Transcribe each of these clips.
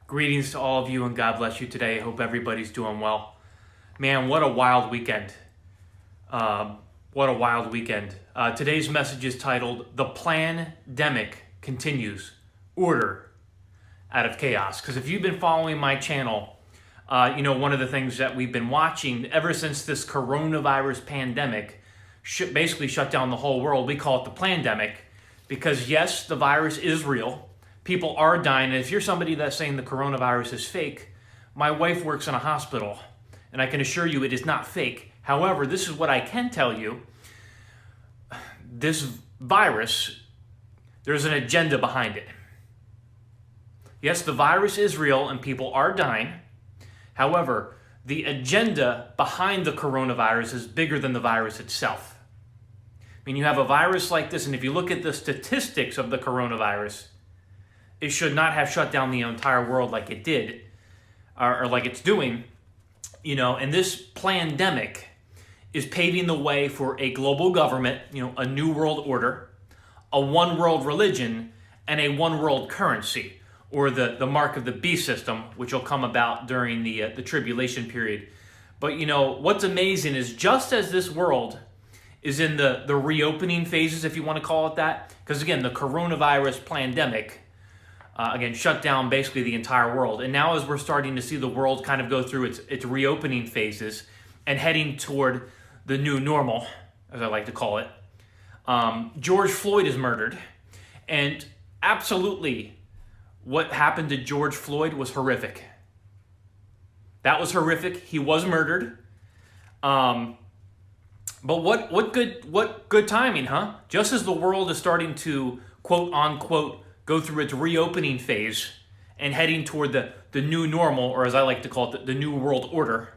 Greetings to all of you and God bless you today. Hope everybody's doing well. Man, what a wild weekend. What a wild weekend. Today's message is titled, The Plandemic Continues. Order Out of Chaos. Because if you've been following my channel, one of the things that we've been watching ever since this coronavirus pandemic basically shut down the whole world, we call it the plandemic. Because yes, the virus is real. People are dying, and if you're somebody that's saying the coronavirus is fake, my wife works in a hospital, and I can assure you it is not fake. However, this is what I can tell you. This virus, there's an agenda behind it. Yes, the virus is real, and people are dying. However, the agenda behind the coronavirus is bigger than the virus itself. I mean, you have a virus like this, and if you look at the statistics of the coronavirus, it should not have shut down the entire world like it did, or like it's doing, and this plandemic is paving the way for a global government, a new world order, a one world religion, and a one world currency, or the mark of the beast system, which will come about during the tribulation period. But what's amazing is just as this world is in the reopening phases, if you want to call it that, because again, the coronavirus plandemic, shut down basically the entire world. And now as we're starting to see the world kind of go through its reopening phases and heading toward the new normal, as I like to call it, George Floyd is murdered. And absolutely what happened to George Floyd was horrific. That was horrific. He was murdered. But what good timing, huh? Just as the world is starting to, quote unquote, go through its reopening phase and heading toward the new normal, or as I like to call it, the new world order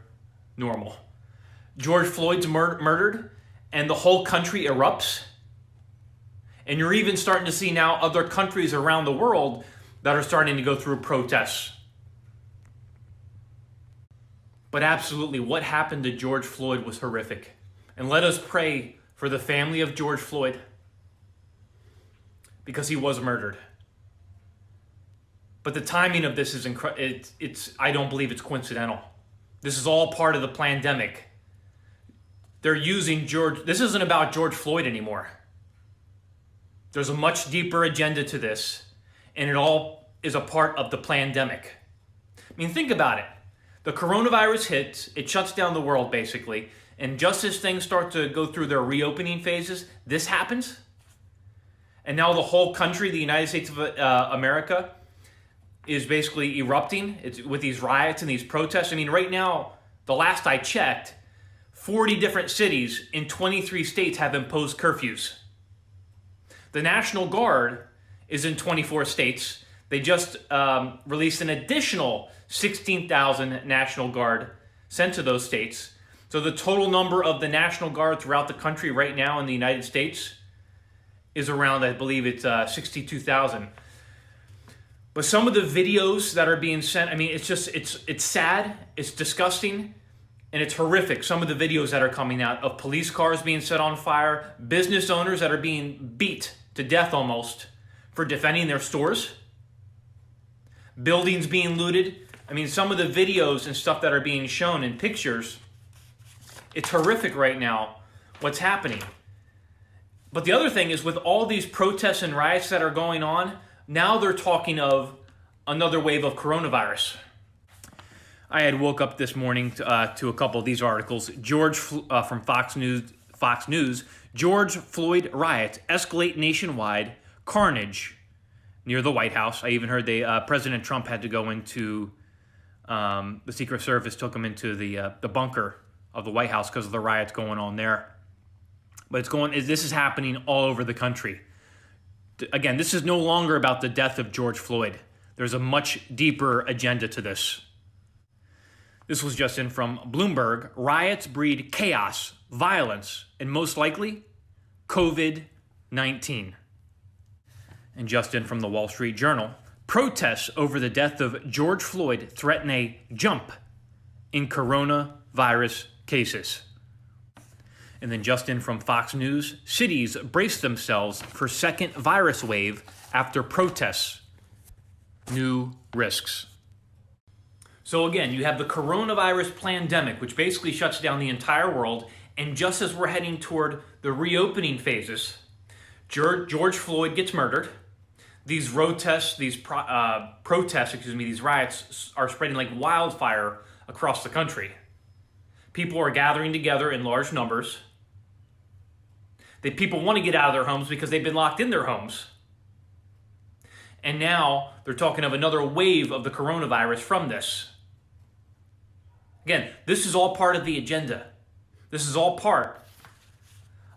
normal. George Floyd's murdered, and the whole country erupts. And you're even starting to see now other countries around the world that are starting to go through protests. But absolutely, what happened to George Floyd was horrific. And let us pray for the family of George Floyd, because he was murdered. But the timing of this is incredible. I don't believe it's coincidental. This is all part of the plandemic. They're using this isn't about George Floyd anymore. There's a much deeper agenda to this, and it all is a part of the plandemic. I mean, think about it. The coronavirus hits, it shuts down the world basically, and just as things start to go through their reopening phases, this happens. And now the whole country, the United States of America, is basically erupting. It's with these riots and these protests. I mean, right now, the last I checked, 40 different cities in 23 states have imposed curfews. The National Guard is in 24 states. They just released an additional 16,000 National Guard sent to those states. So the total number of the National Guard throughout the country right now in the United States is around, I believe it's 62,000. But some of the videos that are being sent, I mean, it's sad, it's disgusting, and it's horrific. Some of the videos that are coming out of police cars being set on fire, business owners that are being beat to death almost for defending their stores, buildings being looted. I mean, some of the videos and stuff that are being shown in pictures, it's horrific right now what's happening. But the other thing is, with all these protests and riots that are going on, now they're talking of another wave of coronavirus. I had woke up this morning to a couple of these articles. From Fox News, George Floyd riot escalate nationwide, carnage near the White House. I even heard President Trump had to go into, the Secret Service took him into the bunker of the White House because of the riots going on there. But this is happening all over the country. Again, this is no longer about the death of George Floyd. There's a much deeper agenda to this. This was just in from Bloomberg. Riots breed chaos, violence, and most likely, COVID-19. And just in from the Wall Street Journal. Protests over the death of George Floyd threaten a jump in coronavirus cases. And then just in from Fox News, cities brace themselves for second virus wave after protests. New risks. So again, you have the coronavirus pandemic, which basically shuts down the entire world. And just as we're heading toward the reopening phases, George Floyd gets murdered. These protests, these riots are spreading like wildfire across the country. People are gathering together in large numbers. People want to get out of their homes because they've been locked in their homes. And now they're talking of another wave of the coronavirus from this. Again, this is all part of the agenda. This is all part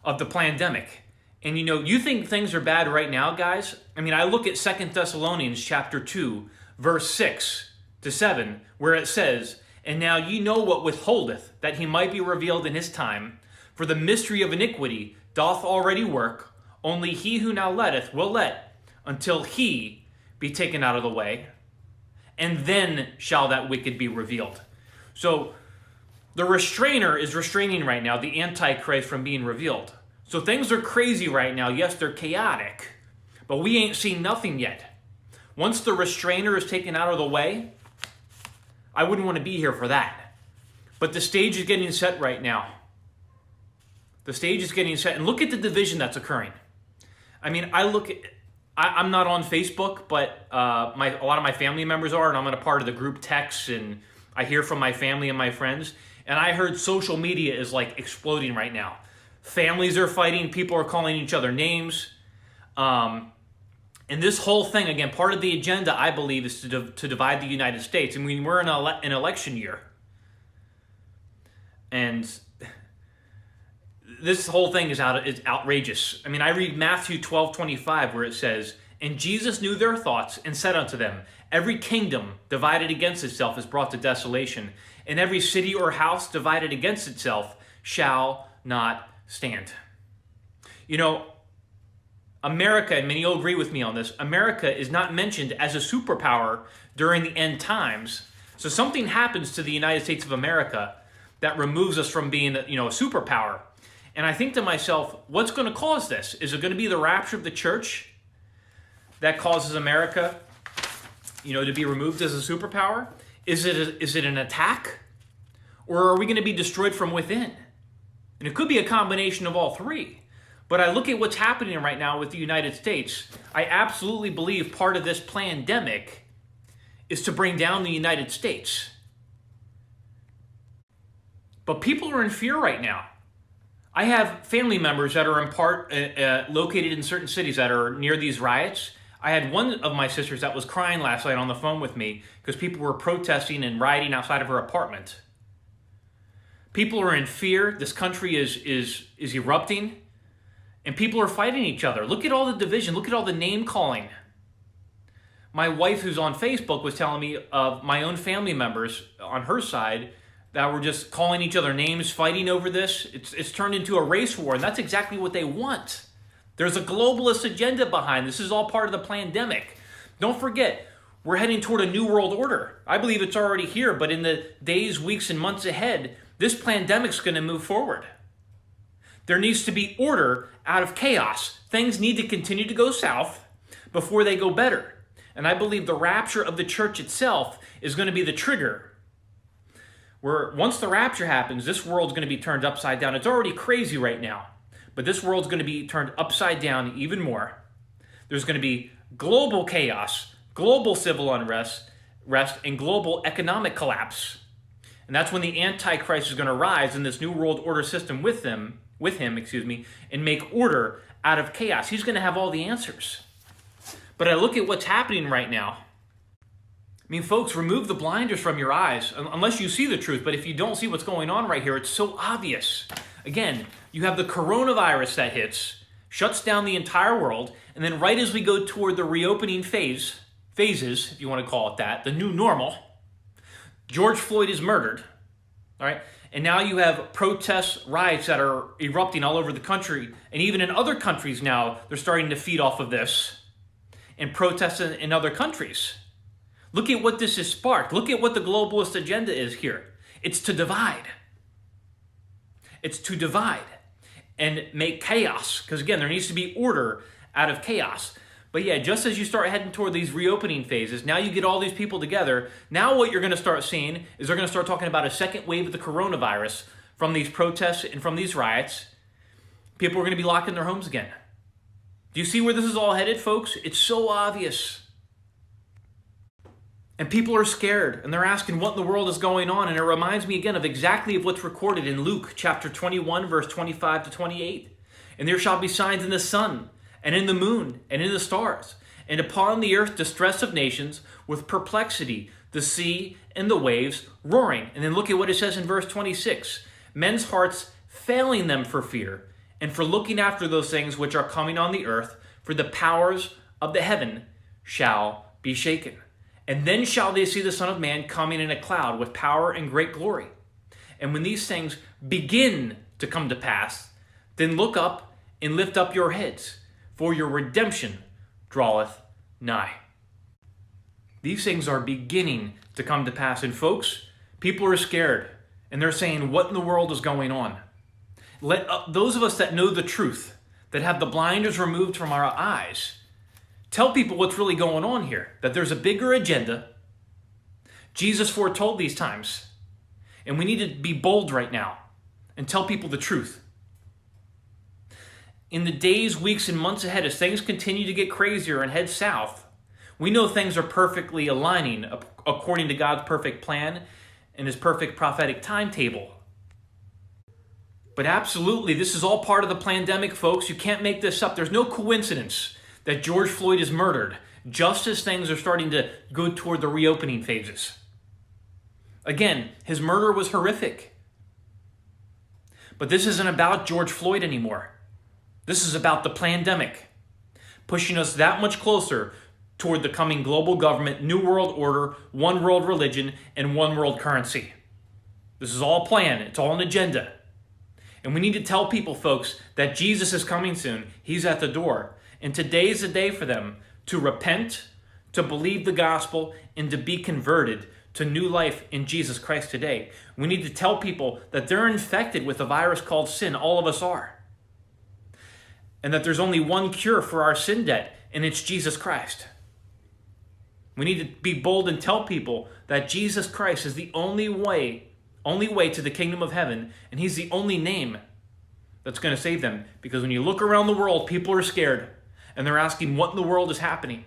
of the pandemic. And you think things are bad right now, guys? I mean, I look at 2 Thessalonians chapter 2, verse 6 to 7, where it says, "And now ye know what withholdeth, that he might be revealed in his time. For the mystery of iniquity doth already work, only he who now letteth will let, until he be taken out of the way. And then shall that wicked be revealed." So the restrainer is restraining right now the Antichrist from being revealed. So things are crazy right now. Yes, they're chaotic, but we ain't seen nothing yet. Once the restrainer is taken out of the way, I wouldn't want to be here for that. But the stage is getting set right now. The stage is getting set. And look at the division that's occurring. I mean, I'm not on Facebook, but a lot of my family members are, and I'm in a part of the group texts, and I hear from my family and my friends. And I heard social media is like exploding right now. Families are fighting. People are calling each other names. And this whole thing, again, part of the agenda, I believe, is to divide the United States. I mean, we're in an election year. And this whole thing is outrageous. I mean, I read Matthew 12:25, where it says, "And Jesus knew their thoughts, and said unto them, Every kingdom divided against itself is brought to desolation, and every city or house divided against itself shall not stand." America, and many will agree with me on this, America is not mentioned as a superpower during the end times. So something happens to the United States of America that removes us from being a superpower. And I think to myself, what's going to cause this? Is it going to be the rapture of the church that causes America, to be removed as a superpower? Is it an attack? Or are we going to be destroyed from within? And it could be a combination of all three. But I look at what's happening right now with the United States. I absolutely believe part of this pandemic is to bring down the United States. But people are in fear right now. I have family members that are in part located in certain cities that are near these riots. I had one of my sisters that was crying last night on the phone with me because people were protesting and rioting outside of her apartment. People are in fear. This country is erupting. And people are fighting each other. Look at all the division. Look at all the name calling. My wife, who's on Facebook, was telling me of my own family members on her side that were just calling each other names, fighting over this. It's turned into a race war, and that's exactly what they want. There's a globalist agenda behind this. This is all part of the pandemic. Don't forget, we're heading toward a new world order. I believe it's already here, but in the days, weeks, and months ahead, this pandemic's going to move forward. There needs to be order out of chaos. Things need to continue to go south before they go better. And I believe the rapture of the church itself is going to be the trigger. Where once the rapture happens, this world's going to be turned upside down. It's already crazy right now, but this world's going to be turned upside down even more. There's going to be global chaos, global civil unrest, and global economic collapse. And that's when the Antichrist is going to rise in this new world order system with him, and make order out of chaos. He's going to have all the answers. But I look at what's happening right now. I mean, folks, remove the blinders from your eyes, unless you see the truth. But if you don't see what's going on right here, it's so obvious. Again, you have the coronavirus that hits, shuts down the entire world, and then right as we go toward the reopening phases, if you want to call it that, the new normal, George Floyd is murdered, all right? And now you have protests, riots that are erupting all over the country. And even in other countries now, they're starting to feed off of this and protest in other countries. Look at what this has sparked. Look at what the globalist agenda is here. It's to divide. It's to divide and make chaos. Because again, there needs to be order out of chaos. But yeah, just as you start heading toward these reopening phases, now you get all these people together. Now what you're going to start seeing is they're going to start talking about a second wave of the coronavirus from these protests and from these riots. People are going to be locked in their homes again. Do you see where this is all headed, folks? It's so obvious. And people are scared, and they're asking what in the world is going on. And it reminds me again of exactly of what's recorded in Luke chapter 21, verse 25 to 28. And there shall be signs in the sun, and in the moon, and in the stars, and upon the earth distress of nations, with perplexity, the sea and the waves roaring. And then look at what it says in verse 26. Men's hearts failing them for fear, and for looking after those things which are coming on the earth, for the powers of the heaven shall be shaken. And then shall they see the Son of Man coming in a cloud with power and great glory. And when these things begin to come to pass, then look up and lift up your heads, for your redemption draweth nigh. These things are beginning to come to pass. And folks, people are scared. And they're saying, what in the world is going on? Let those of us that know the truth, that have the blinders removed from our eyes, tell people what's really going on here. That there's a bigger agenda. Jesus foretold these times. And we need to be bold right now and tell people the truth. In the days, weeks, and months ahead, as things continue to get crazier and head south, we know things are perfectly aligning according to God's perfect plan and His perfect prophetic timetable. But absolutely, this is all part of the pandemic, folks. You can't make this up. There's no coincidence that George Floyd is murdered just as things are starting to go toward the reopening phases. Again, his murder was horrific. But this isn't about George Floyd anymore. This is about the pandemic, pushing us that much closer toward the coming global government, new world order, one world religion, and one world currency. This is all planned. It's all an agenda. And we need to tell people, folks, that Jesus is coming soon. He's at the door. And today's the day for them to repent, to believe the gospel, and to be converted to new life in Jesus Christ today. We need to tell people that they're infected with a virus called sin. All of us are. And that there's only one cure for our sin debt, and it's Jesus Christ. We need to be bold and tell people that Jesus Christ is the only way to the kingdom of heaven, and He's the only name that's going to save them. Because when you look around the world, people are scared, and they're asking what in the world is happening.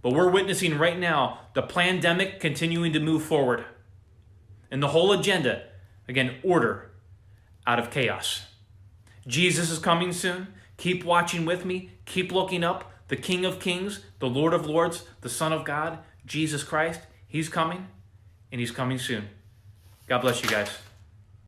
But we're witnessing right now the pandemic continuing to move forward. And the whole agenda, again, order out of chaos. Jesus is coming soon. Keep watching with me. Keep looking up. The King of Kings, the Lord of Lords, the Son of God, Jesus Christ. He's coming, and He's coming soon. God bless you guys.